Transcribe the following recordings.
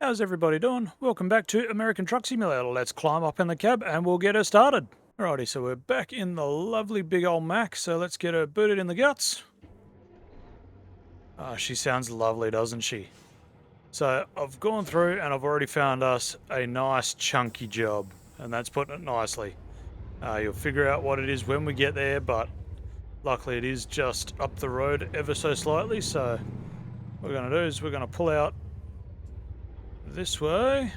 How's everybody doing? Welcome back to American Truck Simulator. Let's climb up in the cab and we'll get her started. Alrighty, so we're back in the lovely big old Mac, so let's get her booted in the guts. She sounds lovely, doesn't she? So I've gone through and I've already found us a nice chunky job, and that's putting it nicely. You'll figure out what it is when we get there, but luckily it is just up the road ever so slightly, so what we're going to do is we're going to pull out this way.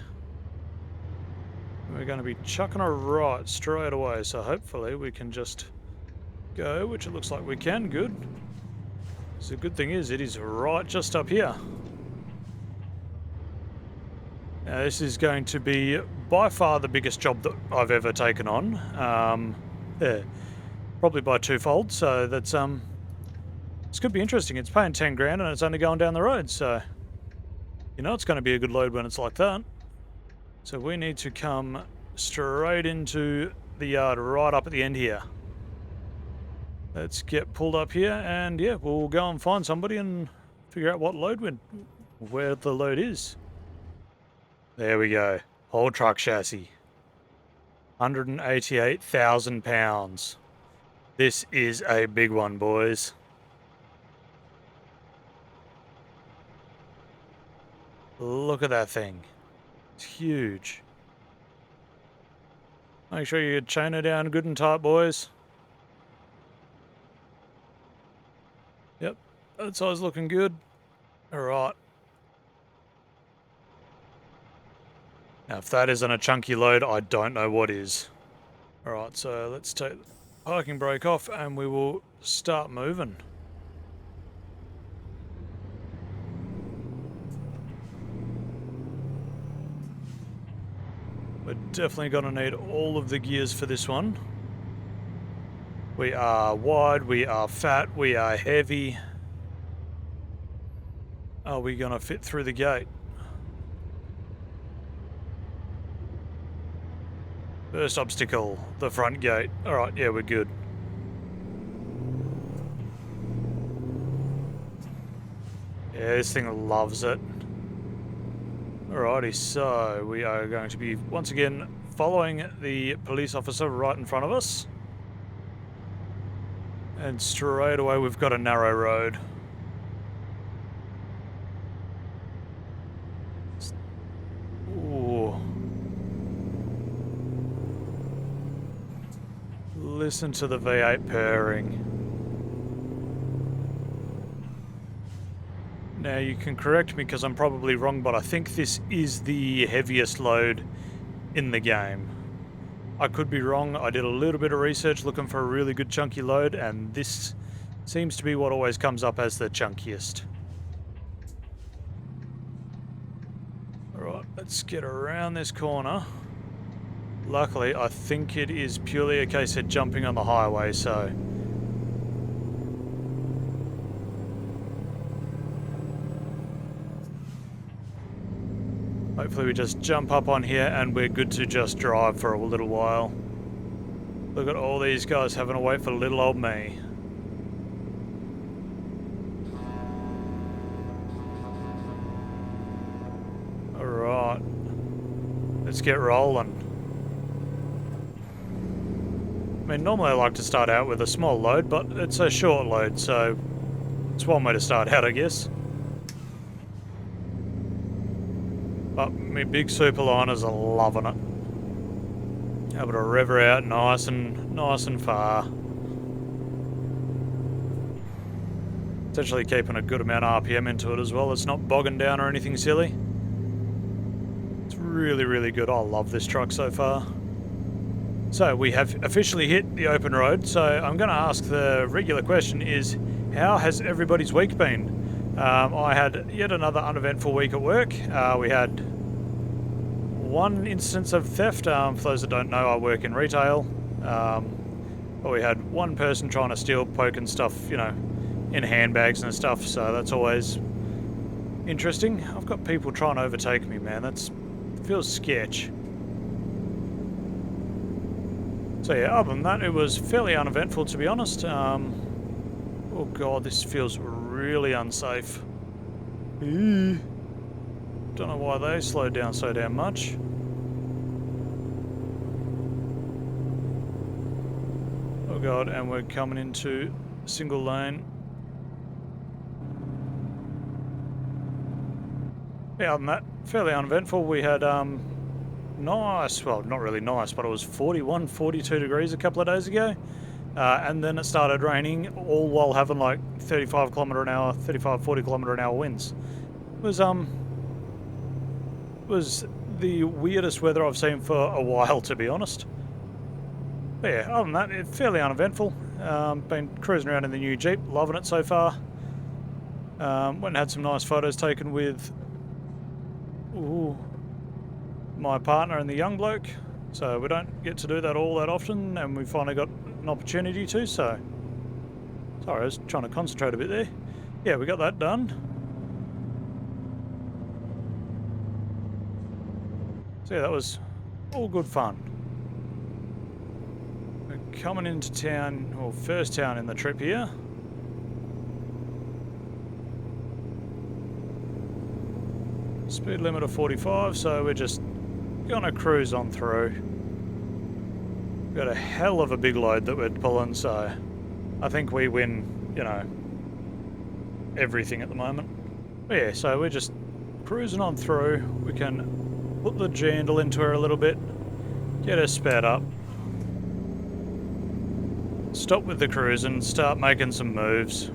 We're going to be chucking her right straight away, so hopefully we can just go, which it looks like we can. Good. So the good thing is it is right just up here. Now this is going to be by far the biggest job that I've ever taken on. Yeah, probably by twofold, so that's this could be interesting. It's paying 10 grand and it's only going down the road, so you know it's going to be a good load when it's like that. So we need to come straight into the yard right up at the end here. Let's get pulled up here and yeah, we'll go and find somebody and figure out what load where the load is. There we go. Whole truck chassis. 188,000 pounds. This is a big one, boys. Look at that thing. It's huge. Make sure you chain her down good and tight, boys. Yep, that side's looking good. Alright. Now, if that isn't a chunky load, I don't know what is. Alright, so let's take the parking brake off and we will start moving. We're definitely going to need all of the gears for this one. We are wide, we are fat, we are heavy. Are we going to fit through the gate? First obstacle, the front gate. Alright, yeah, we're good. Yeah, this thing loves it. Alrighty, so we are going to be once again following the police officer right in front of us. And straight away we've got a narrow road. Ooh. Listen to the V8 purring. Now you can correct me because I'm probably wrong, but I think this is the heaviest load in the game. I could be wrong. I did a little bit of research looking for a really good chunky load, and this seems to be what always comes up as the chunkiest. Alright, let's get around this corner. Luckily, I think it is purely a case of jumping on the highway, so hopefully we just jump up on here and we're good to just drive for a little while. Look at all these guys having to wait for little old me. Alright. Let's get rolling. I mean, normally I like to start out with a small load, but it's a short load, so it's one way to start out, I guess. But my big superliners are loving it. Able to rev her out nice and far. It's actually keeping a good amount of RPM into it as well. It's not bogging down or anything silly. It's really, really good. I love this truck so far. So we have officially hit the open road. So I'm going to ask the regular question is, how has everybody's week been? I had yet another uneventful week at work. We had one instance of theft. For those that don't know, I work in retail. But we had one person trying to steal, poking stuff, you know, in handbags and stuff. So that's always interesting. I've got people trying to overtake me, man. That feels sketch. So yeah, other than that, it was fairly uneventful, to be honest. Oh god, this feels really unsafe. Don't know why they slowed down so damn much. Oh god, and we're coming into single lane. Yeah, other than that, fairly uneventful. We had nice, well, not really nice, but it was 41, 42 degrees a couple of days ago. And then it started raining, all while having like 35 kilometre an hour, 35, 40 kilometre an hour winds. It was the weirdest weather I've seen for a while, to be honest. But yeah, other than that, it's fairly uneventful. Been cruising around in the new Jeep, loving it so far. Went and had some nice photos taken with my partner and the young bloke. So we don't get to do that all that often, and we finally got an opportunity to, so... Sorry, I was trying to concentrate a bit there. Yeah, we got that done. So yeah, that was all good fun. We're coming into town, or first town in the trip here. Speed limit of 45, so we're just gonna cruise on through. We've got a hell of a big load that we're pulling, so I think we win, you know, everything at the moment. But yeah, so we're just cruising on through. We can put the jandle into her a little bit, get her sped up, stop with the cruising, start making some moves.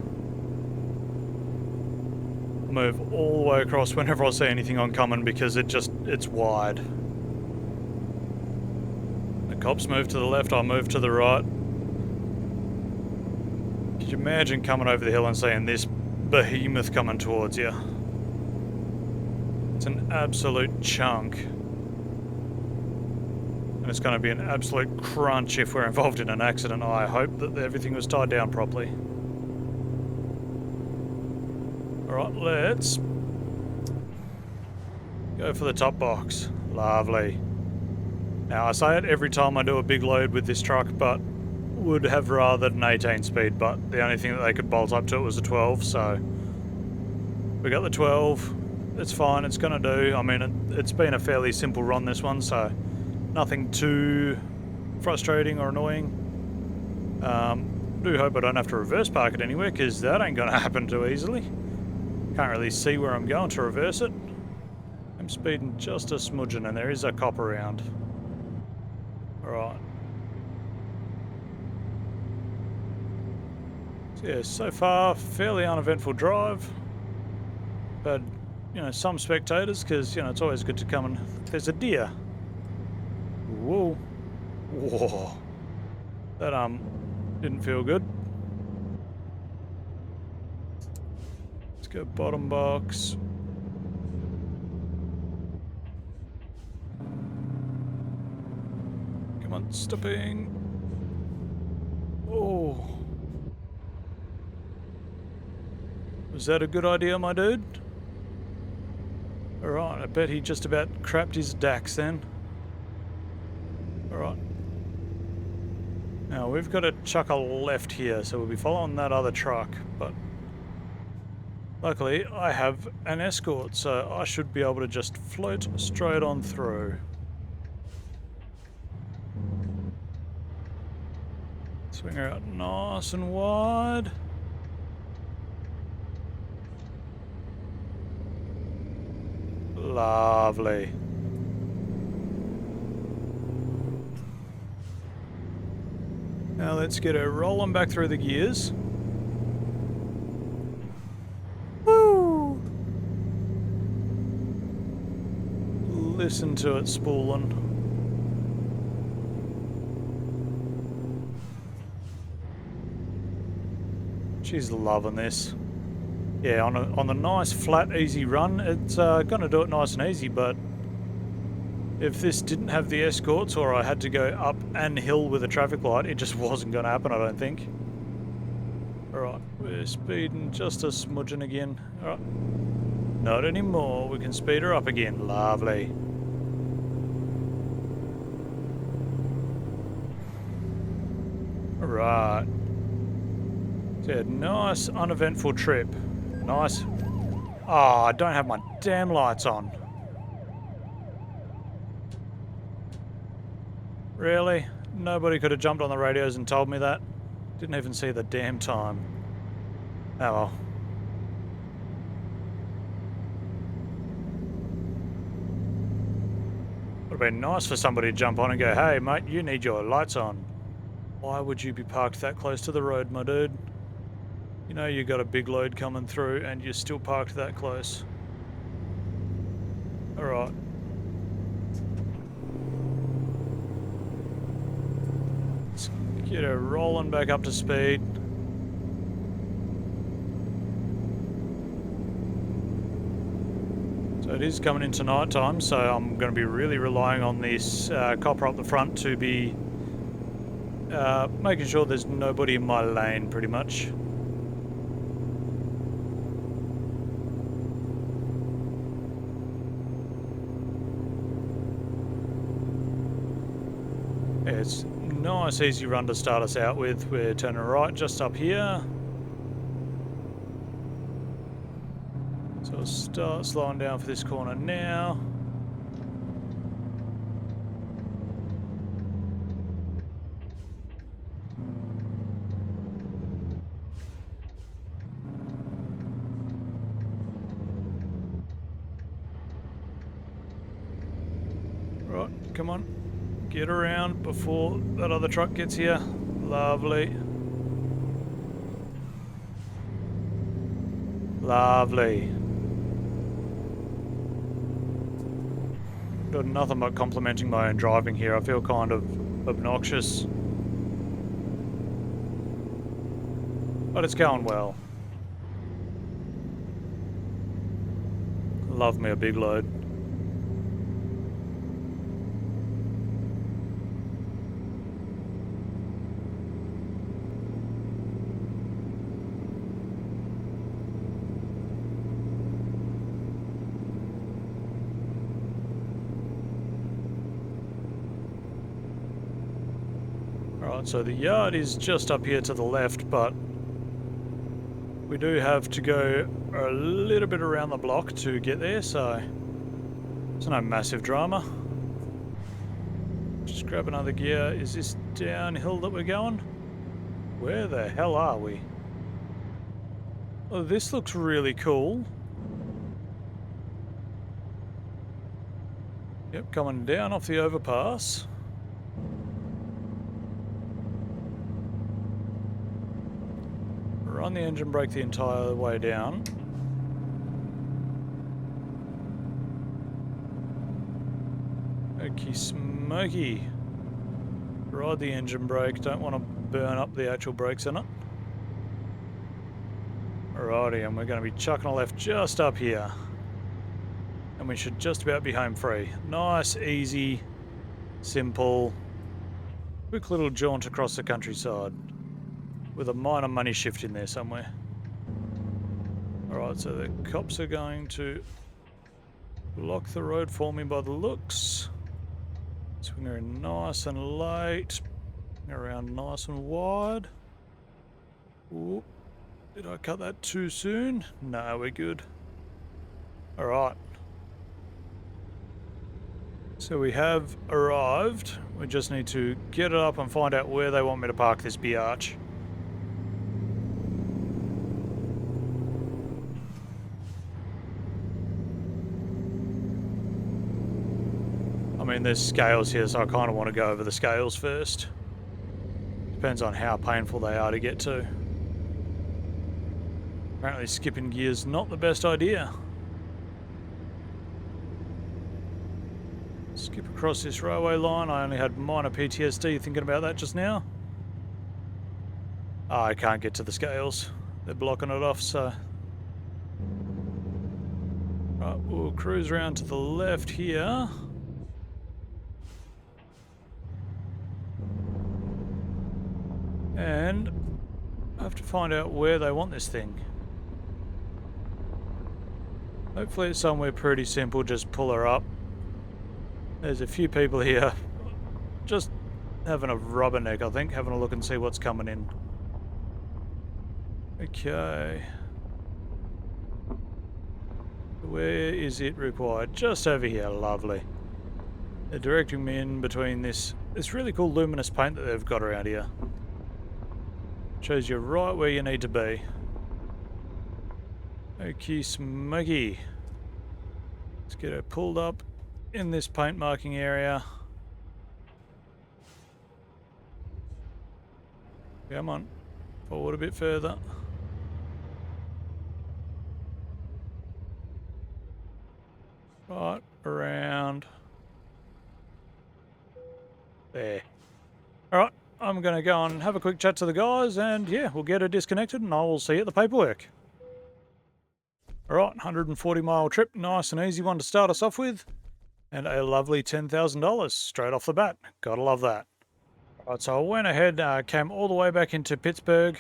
Move all the way across whenever I see anything oncoming because it's wide. The cops move to the left, I move to the right. Could you imagine coming over the hill and seeing this behemoth coming towards you? It's an absolute chunk. And it's going to be an absolute crunch if we're involved in an accident. I hope that everything was tied down properly. Alright, let's go for the top box. Lovely. Now, I say it every time I do a big load with this truck, but would have rather an 18 speed, but the only thing that they could bolt up to it was a 12, so we got the 12. It's fine, it's going to do. I mean, it's been a fairly simple run, this one, so nothing too frustrating or annoying. Do hope I don't have to reverse park it anywhere, because that ain't going to happen too easily. Can't really see where I'm going to reverse it. I'm speeding just a smudging, and there is a cop around. Alright. So yeah, so far, fairly uneventful drive. Had, you know, some spectators, because, you know, it's always good to come and... There's a deer. Whoa. Whoa. That, didn't feel good. Go bottom box. Come on, stopping. Oh. Was that a good idea, my dude? Alright, I bet he just about crapped his Dax then. Alright. Now, we've got to chuck a left here, so we'll be following that other truck, but... Luckily, I have an escort, so I should be able to just float straight on through. Swing her out nice and wide. Lovely. Now let's get her rolling back through the gears. Listen to it spooling. She's loving this. Yeah, on a nice flat easy run, it's gonna do it nice and easy, but if this didn't have the escorts or I had to go up an hill with a traffic light, it just wasn't gonna happen, I don't think. Alright, we're speeding just a smudging again. Alright. Not anymore, we can speed her up again. Lovely. Right. Yeah, nice uneventful trip. Nice. Oh, I don't have my damn lights on. Really? Nobody could have jumped on the radios and told me that? Didn't even see the damn time. Oh well. Would have been nice for somebody to jump on and go, hey mate, you need your lights on. Why would you be parked that close to the road, my dude? You know you got a big load coming through and you're still parked that close. Alright. Let's get her rolling back up to speed. So it is coming into night time, so I'm going to be really relying on this copper up the front to be making sure there's nobody in my lane, pretty much. Yeah, it's a nice easy run to start us out with. We're turning right just up here. So we'll start slowing down for this corner now. Right, come on. Get around before that other truck gets here. Lovely. Lovely. Doing nothing but complimenting my own driving here. I feel kind of obnoxious. But it's going well. Love me a big load. Alright, so the yard is just up here to the left, but we do have to go a little bit around the block to get there, so it's no massive drama. Just grab another gear. Is this downhill that we're going? Where the hell are we? Oh, this looks really cool. Yep, coming down off the overpass. Run the engine brake the entire way down. Okie smoky. Ride the engine brake. Don't want to burn up the actual brakes in it. Alrighty, and we're going to be chucking a left just up here. And we should just about be home free. Nice, easy, simple, quick little jaunt across the countryside. With a minor money shift in there somewhere. Alright, so the cops are going to block the road for me by the looks. Swing her in nice and late. Around nice and wide. Ooh, did I cut that too soon? No, we're good. Alright. So we have arrived. We just need to get it up and find out where they want me to park this biatch. I mean, there's scales here, so I kind of want to go over the scales first. Depends on how painful they are to get to. Apparently skipping gear's not the best idea. Skip across this railway line. I only had minor PTSD thinking about that just now. Oh, I can't get to the scales. They're blocking it off, so... Right, we'll cruise around to the left here. And I have to find out where they want this thing. Hopefully it's somewhere pretty simple, just pull her up. There's a few people here just having a rubberneck, I think, having a look and see what's coming in. Okay. Where is it required? Just over here, lovely. They're directing me in between this this really cool luminous paint that they've got around here. Shows you right where you need to be. Okie smoky. Let's get her pulled up in this paint marking area. Come on, forward a bit further. Right, around. There. Alright, I'm going to go and have a quick chat to the guys, and yeah, we'll get her disconnected and I will see you at the paperwork. Alright, 140-mile trip, nice and easy one to start us off with. And a lovely $10,000 straight off the bat. Gotta love that. Alright, so I went ahead, came all the way back into Pittsburgh,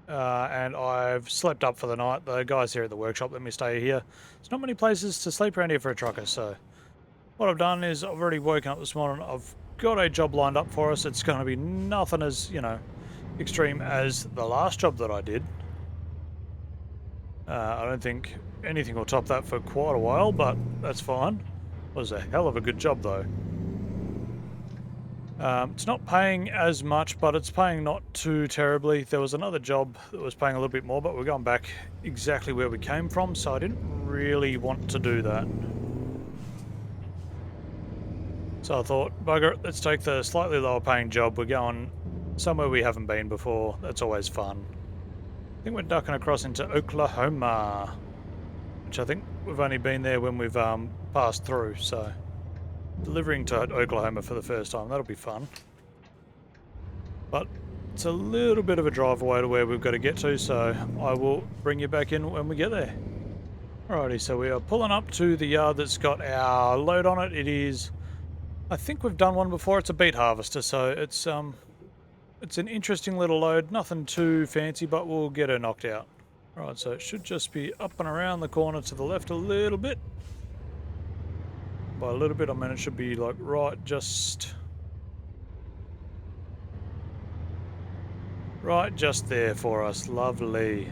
and I've slept up for the night. The guys here at the workshop let me stay here. There's not many places to sleep around here for a trucker, so what I've done is I've already woken up this morning. I've got a job lined up for us. It's going to be nothing as, you know, extreme as the last job that I did. I don't think anything will top that for quite a while, but that's fine. It was a hell of a good job, though. It's not paying as much, but it's paying not too terribly. There was another job that was paying a little bit more, but we're going back exactly where we came from, so I didn't really want to do that. So I thought, bugger it, let's take the slightly lower paying job. We're going somewhere we haven't been before. That's always fun. I think we're ducking across into Oklahoma, which I think we've only been there when we've passed through, so delivering to Oklahoma for the first time, that'll be fun. But it's a little bit of a drive away to where we've got to get to, so I will bring you back in when we get there. Alrighty, so we are pulling up to the yard that's got our load on it. It is, I think we've done one before, it's a beet harvester, so it's an interesting little load, nothing too fancy, but we'll get her knocked out. Right, so it should just be up and around the corner to the left a little bit. By a little bit, I mean it should be like right just there for us. Lovely.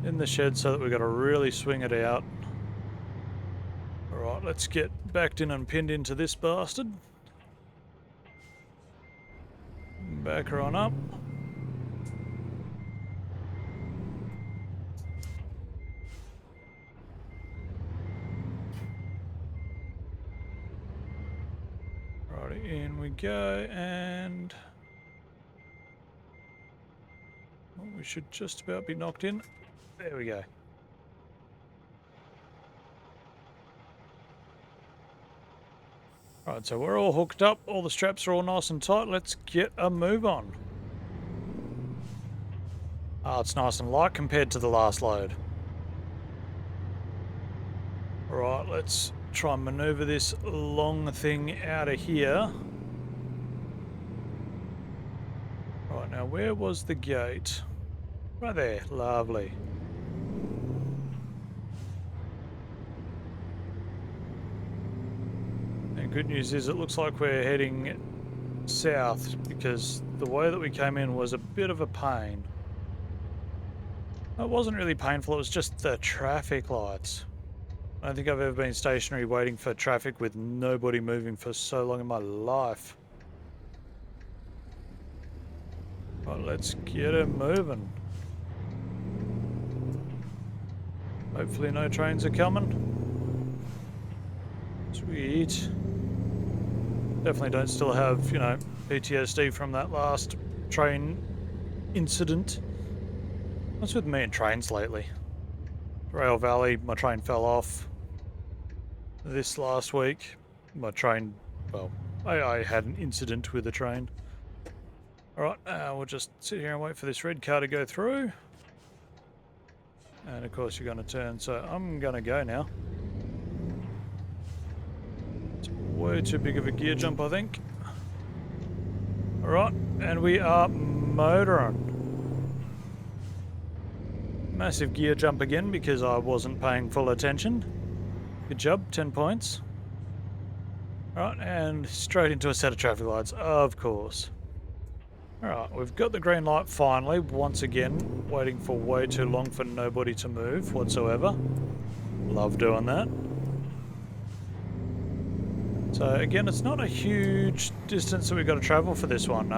In the shed so that we've got to really swing it out. Alright, let's get backed in and pinned into this bastard. Back her on up. Righty, in we go, and we should just about be knocked in. There we go. Right, so we're all hooked up, all the straps are all nice and tight. Let's get a move on. Oh, it's nice and light compared to the last load. Right, let's try and maneuver this long thing out of here. Right, now where was the gate? Right there, lovely. And good news is it looks like we're heading south because the way that we came in was a bit of a pain. It wasn't really painful, it was just the traffic lights. I don't think I've ever been stationary waiting for traffic with nobody moving for so long in my life. Right, let's get her moving. Hopefully no trains are coming. Sweet. Definitely don't still have, you know, PTSD from that last train incident. What's with me and trains lately? Rail Valley, my train fell off. This last week, my train, well, I had an incident with the train. Alright, we'll just sit here and wait for this red car to go through. And of course you're going to turn, so I'm going to go now. It's way too big of a gear jump, I think. Alright, and we are motoring. Massive gear jump again because I wasn't paying full attention. Good job, 10 points. Alright, and straight into a set of traffic lights, of course. Alright, we've got the green light finally, once again, waiting for way too long for nobody to move whatsoever. Love doing that. So again, it's not a huge distance that we've got to travel for this one.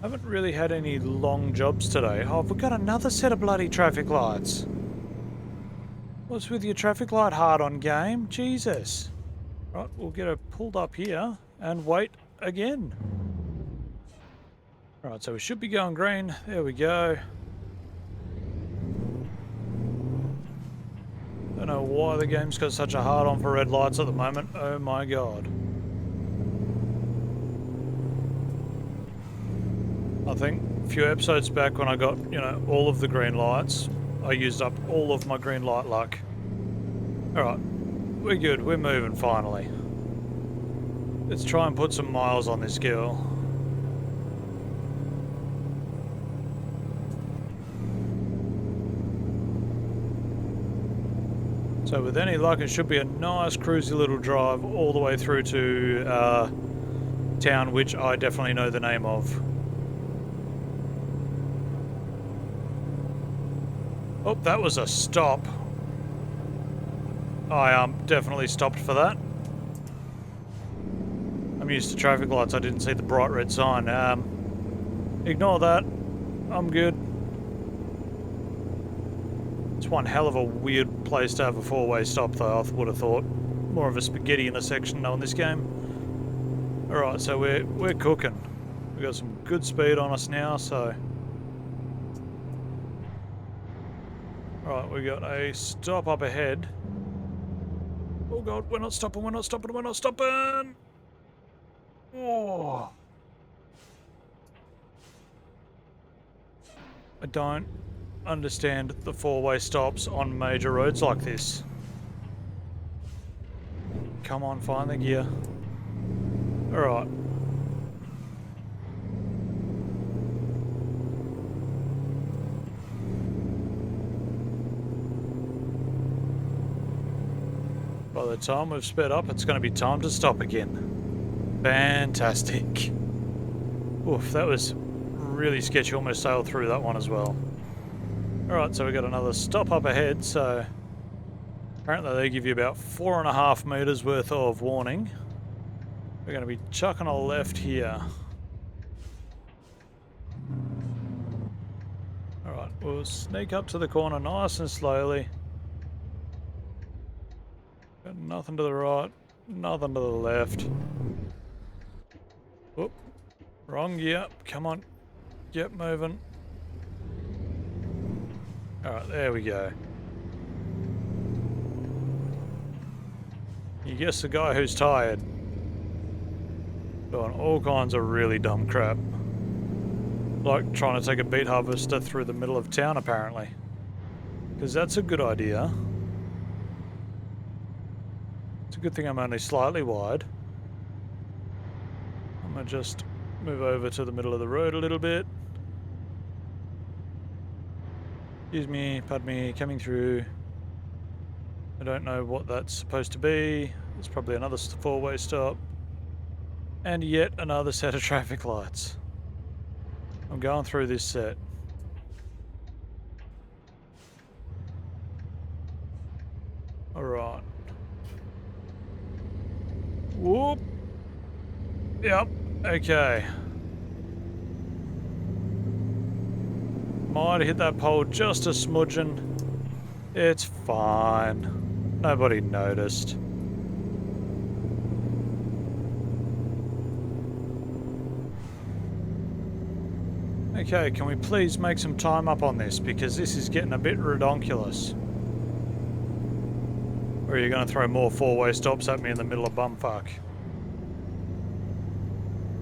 Haven't really had any long jobs today. Oh, we've got another set of bloody traffic lights. What's with your traffic light hard on, game? Jesus. Right, we'll get her pulled up here and wait again. Right, so we should be going green. There we go. Don't know why the game's got such a hard on for red lights at the moment. Oh my god. I think a few episodes back when I got, you know, all of the green lights, I used up all of my green light luck. Alright, we're good. We're moving finally. Let's try and put some miles on this girl. So with any luck, it should be a nice cruisy little drive all the way through to town, which I definitely know the name of. Oh, that was a stop. I definitely stopped for that. I'm used to traffic lights. I didn't see the bright red sign. Ignore that. I'm good. It's one hell of a weird place to have a four-way stop, though, I would have thought. More of a spaghetti intersection, though, in this game. Alright, so we're cooking. We've got some good speed on us now, so... Alright, we got a stop up ahead. Oh god, we're not stopping, we're not stopping, we're not stopping! Oh! I don't understand the four-way stops on major roads like this. Come on, find the gear. Alright. By the time we've sped up, it's going to be time to stop again. Fantastic. Oof, that was really sketchy. Almost sailed through that one as well. Alright, so we got another stop up ahead, so apparently they give you about 4.5 meters worth of warning. We're going to be chucking a left here. Alright, we'll sneak up to the corner nice and slowly. Got nothing to the right, nothing to the left. Whoop, wrong gear, come on, get moving. Alright, there we go. You guess the guy who's tired. Doing all kinds of really dumb crap. Like trying to take a beet harvester through the middle of town, apparently. Because that's a good idea. It's a good thing I'm only slightly wide. I'm going to just move over to the middle of the road a little bit. Excuse me, pardon me, coming through. I don't know what that's supposed to be. There's probably another four-way stop. And yet another set of traffic lights. I'm going through this set. Alright. Whoop. Yep, okay. Might have hit that pole just a smudging. It's fine. Nobody noticed. Okay, can we please make some time up on this? Because this is getting a bit redonkulous. Or are you going to throw more four-way stops at me in the middle of bumfuck?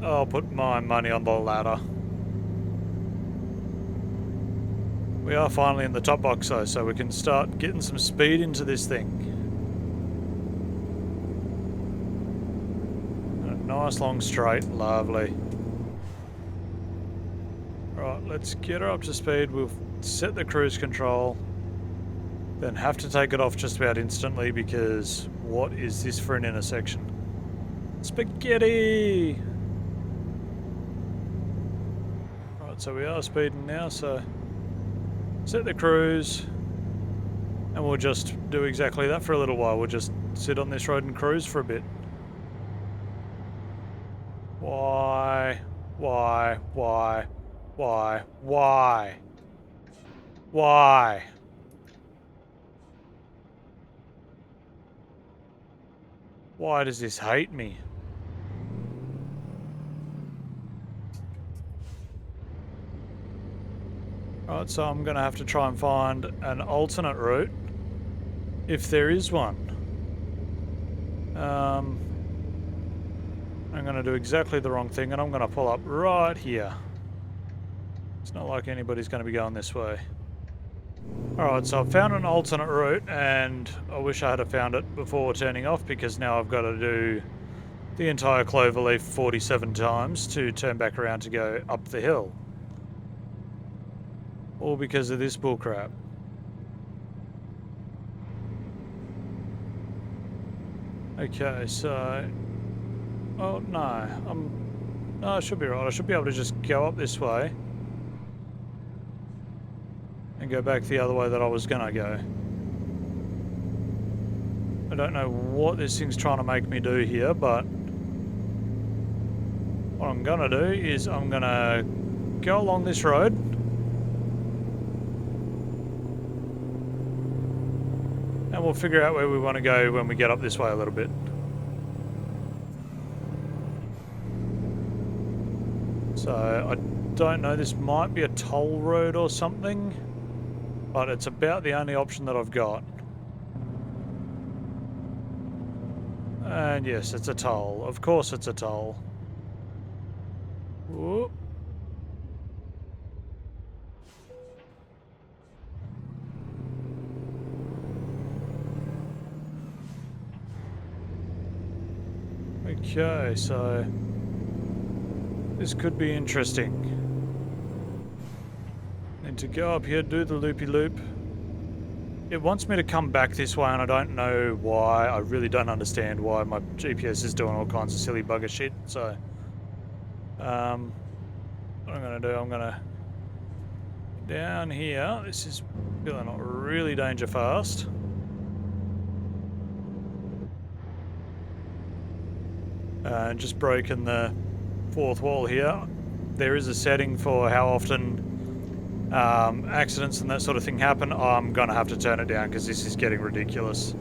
I'll put my money on the latter. We are finally in the top box though, so we can start getting some speed into this thing. A nice long straight, lovely. Right, let's get her up to speed. We'll set the cruise control. Then have to take it off just about instantly because what is this for an intersection? Spaghetti! Right, so we are speeding now, so set the cruise. And we'll just do exactly that for a little while. We'll just sit on this road and cruise for a bit. Why? Why? Why? Why? Why? Why? Why does this hate me? Right, so I'm going to have to try and find an alternate route, if there is one. I'm going to do exactly the wrong thing, and I'm going to pull up right here. It's not like anybody's going to be going this way. Alright, so I've found an alternate route, and I wish I had found it before turning off, because now I've got to do the entire cloverleaf 47 times to turn back around to go up the hill. All because of this bullcrap. Okay, so... Oh, no. No, I should be right. I should be able to just go up this way. And go back the other way that I was gonna go. I don't know what this thing's trying to make me do here, but... what I'm gonna do is I'm gonna go along this road. And we'll figure out where we want to go when we get up this way a little bit. So, I don't know, this might be a toll road or something, but it's about the only option that I've got. And yes, it's a toll. Of course it's a toll. Whoop. Okay, so this could be interesting. Need to go up here, do the loopy-loop. It wants me to come back this way, and I don't know why. I really don't understand why my GPS is doing all kinds of silly bugger shit. So, what I'm going to do, I'm going to down here. This is feeling really danger fast. And just broken the fourth wall here. There is a setting for how often accidents and that sort of thing happen. I'm going to have to turn it down because this is getting ridiculous.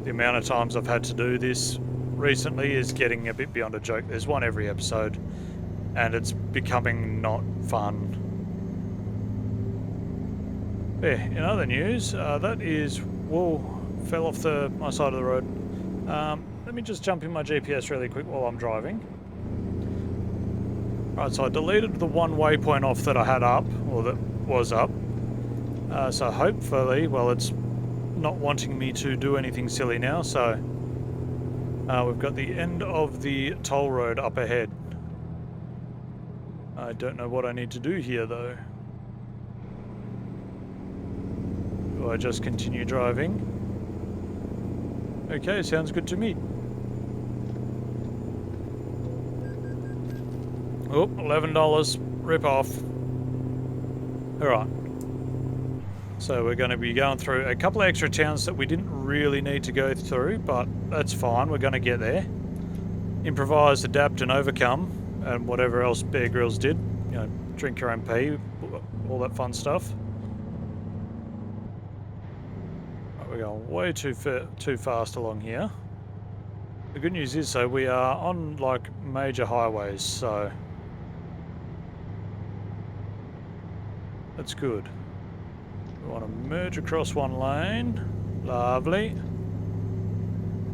The amount of times I've had to do this recently is getting a bit beyond a joke. There's one every episode, and it's becoming not fun. Yeah, in other news, that is... whoa, fell off my side of the road. Let me just jump in my GPS really quick while I'm driving. Right, so I deleted the one waypoint off that I had up, or that was up. So hopefully, well, it's not wanting me to do anything silly now, so we've got the end of the toll road up ahead. I don't know what I need to do here, though. Do I just continue driving? Okay, sounds good to me. Oh, $11, rip off. Alright. So we're going to be going through a couple of extra towns that we didn't really need to go through, but that's fine, we're going to get there. Improvise, adapt and overcome, and whatever else Bear Grylls did. You know, drink your own pee, all that fun stuff. Right, we're going way too fast along here. The good news is, though, we are on, like, major highways, so... that's good. We want to merge across one lane. Lovely.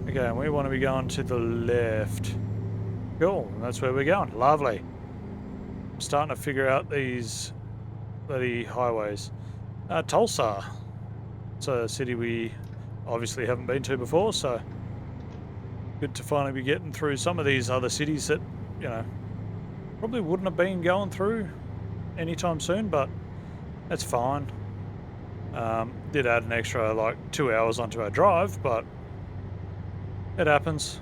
Okay, and we want to be going to the left. Cool, that's where we're going. Lovely. I'm starting to figure out these bloody highways. Tulsa. It's a city we obviously haven't been to before, so good to finally be getting through some of these other cities that, you know, probably wouldn't have been going through anytime soon, but that's fine. Did add an extra, like, 2 hours onto our drive, but it happens.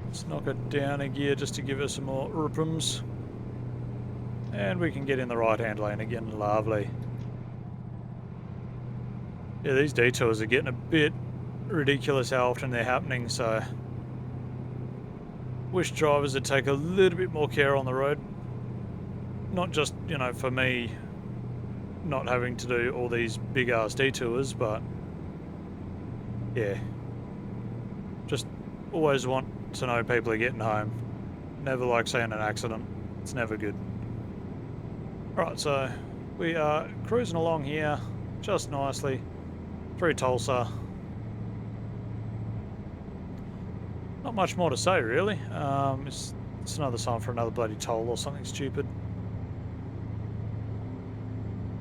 Let's knock it down a gear just to give us some more ripums. And we can get in the right-hand lane again. Lovely. Yeah, these detours are getting a bit ridiculous how often they're happening, so wish drivers would take a little bit more care on the road. Not just, you know, for me not having to do all these big ass detours, but yeah, just always want to know people are getting home. Never like seeing an accident. It's never good. Right, so we are cruising along here just nicely through Tulsa. Not much more to say, really. It's another sign for another bloody toll or something stupid.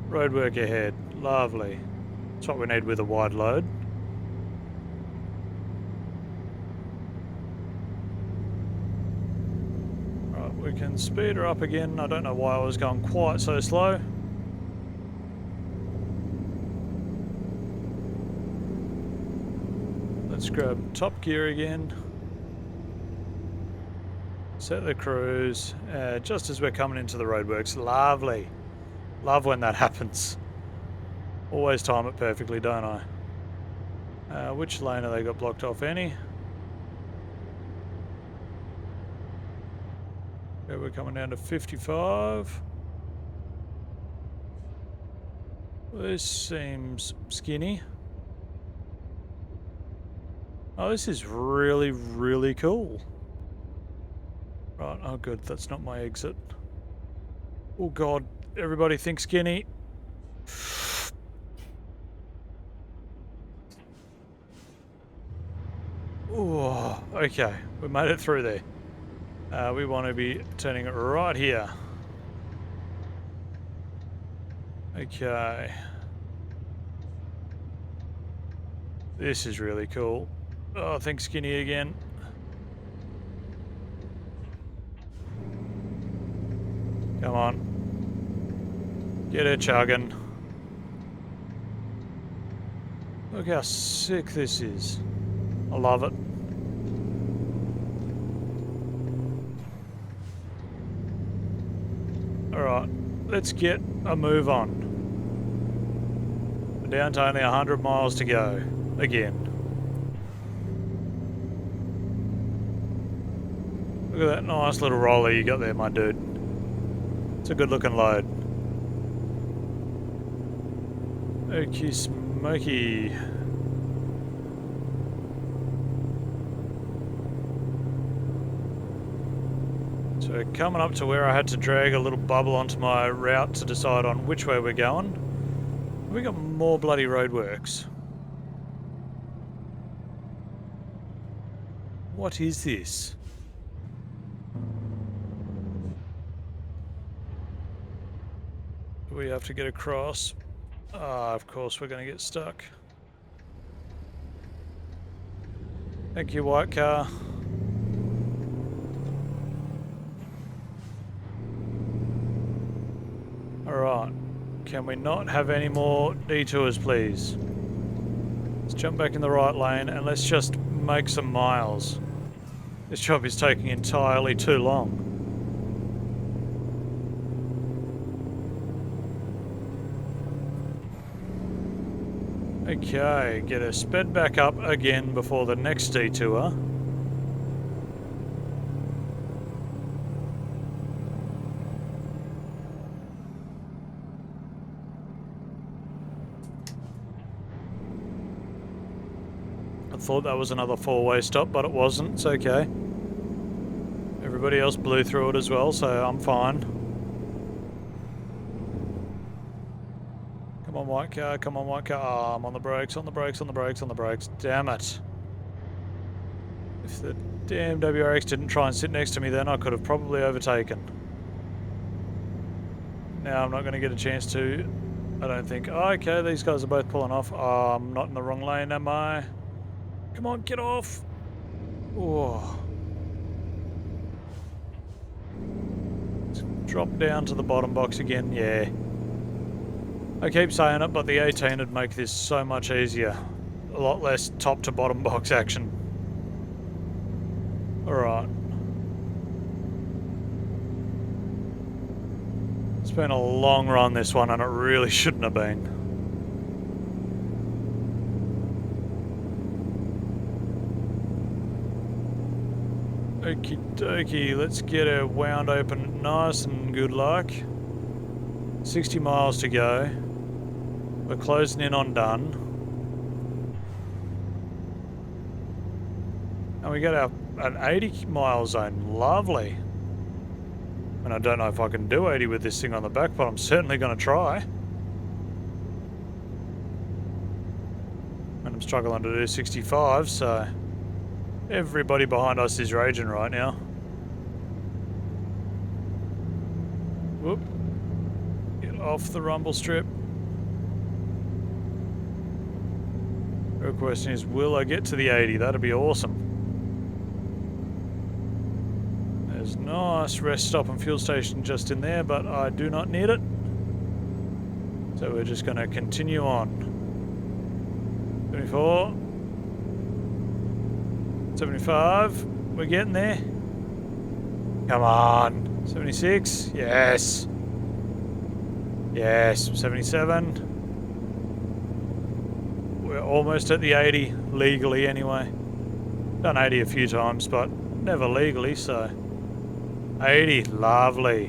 Roadwork ahead. Lovely. That's what we need with a wide load. Right, we can speed her up again. I don't know why I was going quite so slow. Let's grab top gear again. Set the cruise, just as we're coming into the roadworks. Lovely. Love when that happens. Always time it perfectly, don't I? Which lane have they got blocked off? Any? Okay, we're coming down to 55. This seems skinny. Oh, this is really, really cool. Right, oh good, that's not my exit. Oh god, everybody think skinny. Oh, okay, we made it through there. We want to be turning it right here. Okay. This is really cool. Oh, think skinny again. Come on. Get her chugging. Look how sick this is. I love it. Alright, let's get a move on. We're down to only 100 miles to go. Again. Look at that nice little roller you got there, my dude. It's a good looking load. Okie smoky. So coming up to where I had to drag a little bubble onto my route to decide on which way we're going. We got more bloody roadworks. What is this? Do we have to get across? Ah, of course we're going to get stuck. Thank you, white car. Alright. Can we not have any more detours, please? Let's jump back in the right lane and let's just make some miles. This job is taking entirely too long. Okay, get her sped back up again before the next detour. I thought that was another four-way stop, but it wasn't. It's okay. Everybody else blew through it as well, so I'm fine. Come on, white car. Come on, white car. Oh, I'm on the brakes, on the brakes, on the brakes, on the brakes. Damn it. If the damn WRX didn't try and sit next to me then, I could have probably overtaken. Now I'm not going to get a chance to, I don't think. Oh, okay, these guys are both pulling off. Oh, I'm not in the wrong lane, am I? Come on, get off. Oh. Let's drop down to the bottom box again. Yeah. I keep saying it, but the 18 would make this so much easier. A lot less top to bottom box action. Alright. It's been a long run, this one, and it really shouldn't have been. Okie dokie, let's get her wound open nice and good luck. 60 miles to go. We're closing in on done. And we get an 80 mile zone. Lovely. And I don't know if I can do 80 with this thing on the back, but I'm certainly going to try. And I'm struggling to do 65, so everybody behind us is raging right now. Whoop. Get off the rumble strip. Real question is, will I get to the 80? That'd be awesome. There's a nice rest stop and fuel station just in there, but I do not need it. So we're just going to continue on. 74. 75. We're getting there. Come on. 76. Yes. Yes. 77. We're almost at the 80, legally anyway. Done 80 a few times, but never legally, so 80, lovely.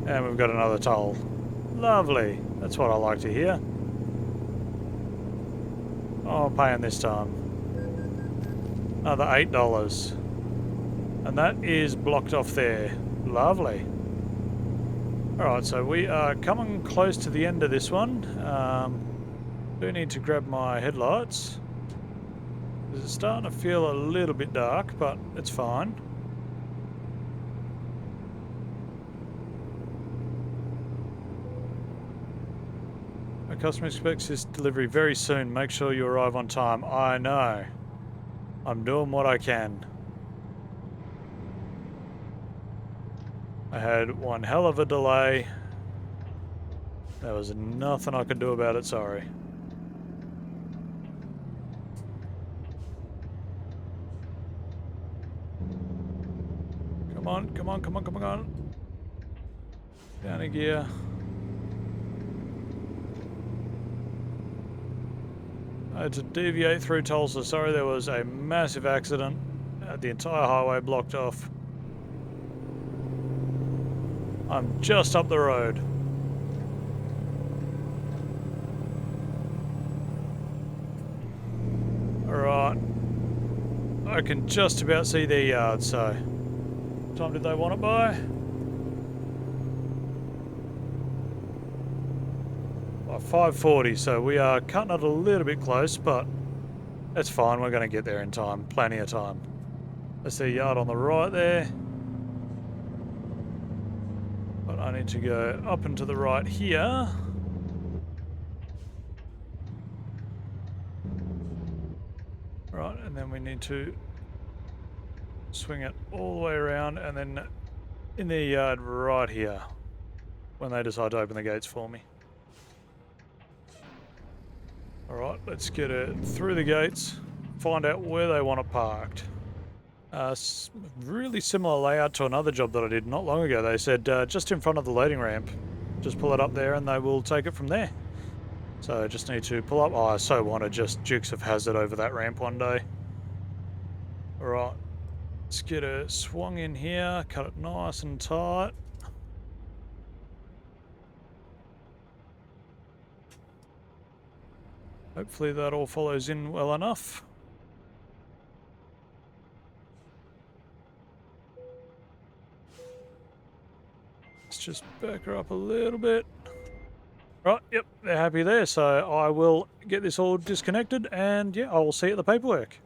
And we've got another toll. Lovely, that's what I like to hear. Oh, paying this time. Another $8. And that is blocked off there. Lovely. Alright, so we are coming close to the end of this one. Do need to grab my headlights. It's starting to feel a little bit dark, but it's fine. My customer expects this delivery very soon. Make sure you arrive on time. I know. I'm doing what I can. I had one hell of a delay. There was nothing I could do about it, sorry. Come on, come on, come on, come on. Down a gear. I had to deviate through Tulsa. Sorry, there was a massive accident. Had the entire highway blocked off. I'm just up the road. Alright. I can just about see their yard, so... What time did they want it by? By 5:40, so we are cutting it a little bit close, but that's fine, we're going to get there in time. Plenty of time. That's their yard on the right there. But I need to go up and to the right here. Right, and then we need to swing it all the way around and then in their yard right here when they decide to open the gates for me. Alright, let's get it through the gates, find out where they want it parked. Really similar layout to another job that I did not long ago. They said just in front of the loading ramp, just pull it up there and they will take it from there. So I just need to pull up. Oh, I so want to just Dukes of Hazzard over that ramp one day. Alright, let's get it swung in here, cut it nice and tight. Hopefully that all follows in well enough. Let's just back her up a little bit. Right, yep, they're happy there, so I will get this all disconnected and yeah, I will see you at the paperwork.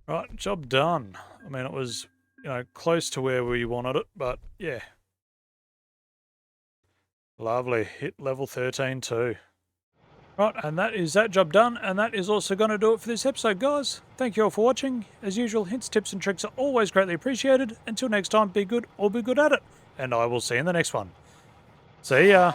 Right, job done. I mean, it was, you know, close to where we wanted it, but yeah. Lovely, hit level 13 too. Right, and that is that job done, and that is also going to do it for this episode, guys. Thank you all for watching. As usual, hints, tips, and tricks are always greatly appreciated. Until next time, be good or be good at it, and I will see you in the next one. See ya!